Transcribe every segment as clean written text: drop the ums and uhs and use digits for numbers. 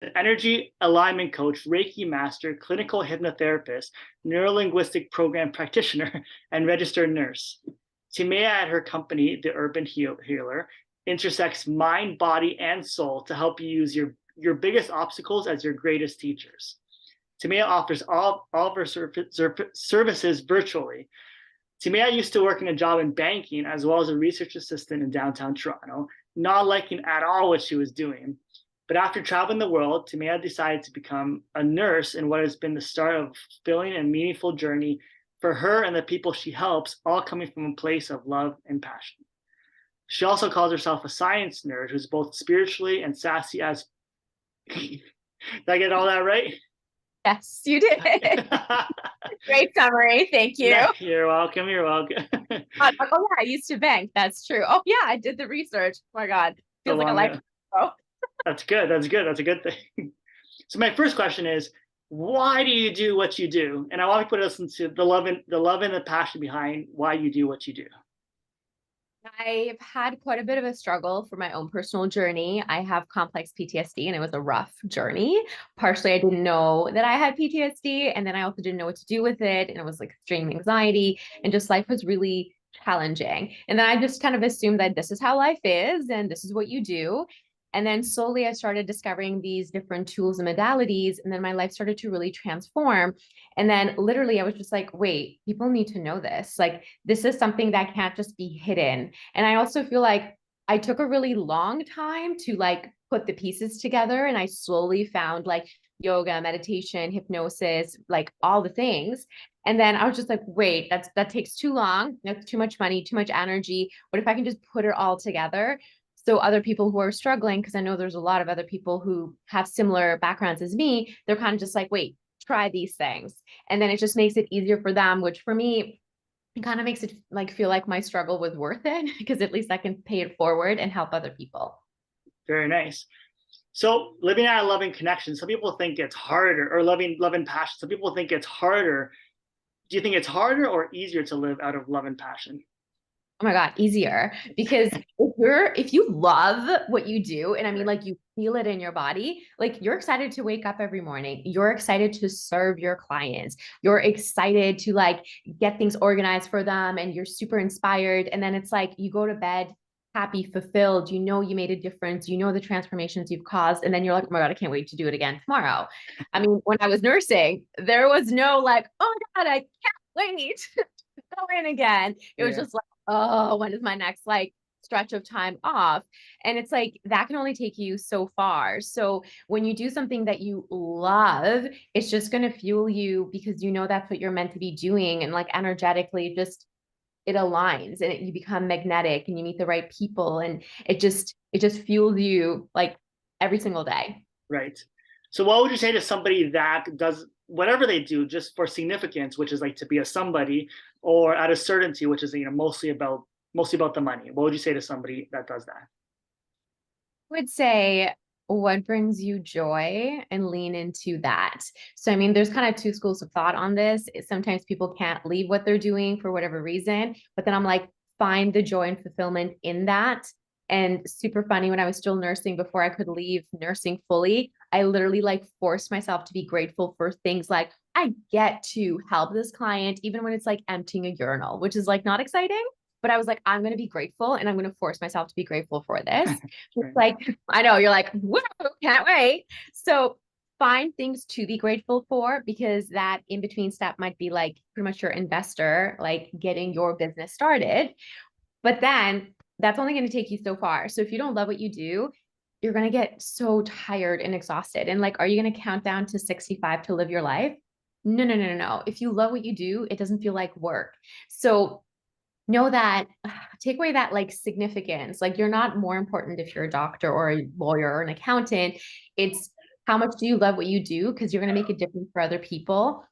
An energy alignment coach, Reiki master, clinical hypnotherapist, neurolinguistic program practitioner, and registered nurse. Timea at her company, the Urban Healer, intersects mind, body, and soul to help you use your biggest obstacles as your greatest teachers. Timea offers all of her services virtually. Timea used to work in a job in banking as well as a research assistant in downtown Toronto, not liking at all what she was doing. But after traveling the world, Timea decided to become a nurse in what has been the start of a fulfilling and meaningful journey for her and the people she helps, all coming from a place of love and passion. She also calls herself a science nerd who's both spiritually and sassy as. Did I get all that right? Yes, you did. Great summary. Thank you. Yeah, you're welcome. You're welcome. Oh yeah, I used to bank. That's true. Oh yeah, I did the research. Oh my God. So Feels like a long lifetime ago. That's good. That's good. That's a good thing. So my first question is, why do you do what you do? And I want to put us into the love and the passion behind why you do what you do. I've had quite a bit of a struggle for my own personal journey. I have complex PTSD and it was a rough journey. Partially, I didn't know that I had PTSD, and then I also didn't know what to do with it. And it was like extreme anxiety, and just life was really challenging. And then I just kind of assumed that this is how life is and this is what you do. And then slowly I started discovering these different tools and modalities. And then my life started to really transform. And then literally I was just like, wait, people need to know this. Like, this is something that can't just be hidden. And I also feel like I took a really long time to like put the pieces together. And I slowly found like yoga, meditation, hypnosis, like all the things. And then I was just like, wait, that takes too long. That's too much money, too much energy. What if I can just put it all together? So other people who are struggling, because I know there's a lot of other people who have similar backgrounds as me, they're kind of just like, wait, try these things. And then it just makes it easier for them, which for me, it kind of makes it like feel like my struggle was worth it because at least I can pay it forward and help other people. Very nice. So living out a loving connection, some people think it's harder, or love and passion. Some people think it's harder. Do you think it's harder or easier to live out of love and passion? Oh my God, easier. Because if you love what you do, and I mean like you feel it in your body, like you're excited to wake up every morning. You're excited to serve your clients. You're excited to like get things organized for them, and you're super inspired. And then it's like you go to bed happy, fulfilled, you know you made a difference, you know the transformations you've caused, and then you're like, oh my God, I can't wait to do it again tomorrow. I mean, when I was nursing, there was no like, oh my God, I can't wait to go in again. It was Yeah. just like, oh, when is my next like stretch of time off? And it's like that can only take you so far. So when you do something that you love, it's just going to fuel you because you know that's what you're meant to be doing. And like energetically, just it aligns and you become magnetic and you meet the right people, and it just fuels you like every single day. Right. So what would you say to somebody that does whatever they do just for significance, which is like to be a somebody, or out of certainty, which is mostly about the money? What would you say to somebody that does that? Would say what brings you joy and lean into that. So, I mean, there's kind of two schools of thought on this. Sometimes people can't leave what they're doing for whatever reason, but then I'm like, find the joy and fulfillment in that. And super funny, when I was still nursing, before I could leave nursing fully, I literally like forced myself to be grateful for things like I get to help this client, even when it's like emptying a urinal, which is like not exciting. But I was like, I'm going to be grateful and I'm going to force myself to be grateful for this. It's Right. like, I know you're like, whoa, can't wait. So find things to be grateful for, because that in between step might be like pretty much your investor, like getting your business started. But then that's only going to take you so far. So if you don't love what you do, you're going to get so tired and exhausted. And like, are you going to count down to 65 to live your life? No, no, no, no, no. If you love what you do, it doesn't feel like work. So know that, take away that like significance. Like, you're not more important if you're a doctor or a lawyer or an accountant. It's how much do you love what you do, because you're going to make a difference for other people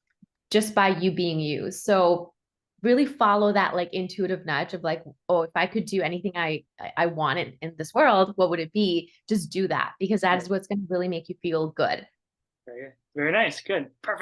just by you being you. So really follow that like intuitive nudge of like, oh, if I could do anything I want in this world, what would it be? Just do that, because that is what's going to really make you feel good. Very, very nice. Good. Perfect.